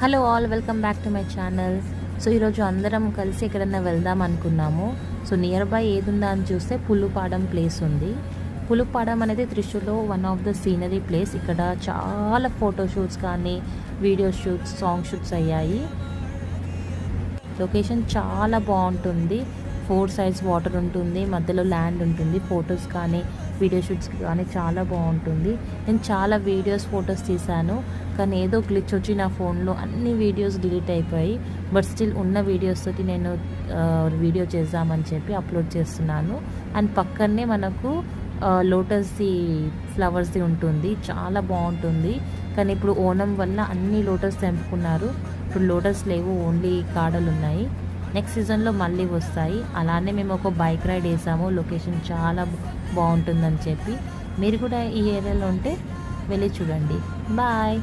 Hello all, welcome back to my channel. So ఈరోజు అందరం కలిసి ఎక్కడన్నా వెళ్దాం అనుకున్నాము. సో నియర్ బై ఏది ఉందా అని చూస్తే పులుపాడం ప్లేస్ ఉంది. పులుపాడం అనేది త్రిశూర్లో one of the scenery place. ఇక్కడ చాలా ఫోటోషూట్స్ కానీ వీడియో షూట్స్, సాంగ్ షూట్స్ అయ్యాయి. లొకేషన్ చాలా బాగుంటుంది. 4 sides వాటర్ ఉంటుంది, మధ్యలో ల్యాండ్ ఉంటుంది. ఫొటోస్ కానీ వీడియో షూట్స్ కానీ చాలా బాగుంటుంది. నేను చాలా వీడియోస్, ఫొటోస్ తీశాను, కానీ ఏదో గ్లిచ్ వచ్చి నా ఫోన్లో అన్ని వీడియోస్ డిలీట్ అయిపోయాయి. బట్ స్టిల్ ఉన్న వీడియోస్ తోటి నేను వీడియో చేద్దామని చెప్పి అప్లోడ్ చేస్తున్నాను. అండ్ పక్కనే మనకు లోటస్ది, ఫ్లవర్స్ది ఉంటుంది, చాలా బాగుంటుంది. కానీ ఇప్పుడు ఓణం వల్ల అన్ని లోటస్ తెంపుకున్నారు. ఇప్పుడు లోటస్ లేవు, ఓన్లీ కాడలు ఉన్నాయి. నెక్స్ట్ సీజన్లో మళ్ళీ వస్తాయి. అలానే మేము ఒక బైక్ రైడ్ వేసాము. లొకేషన్ చాలా బాగుంటుందని చెప్పి మీరు కూడా ఈ ఏరియాలో ఉంటే వెళ్ళి చూడండి. బాయ్.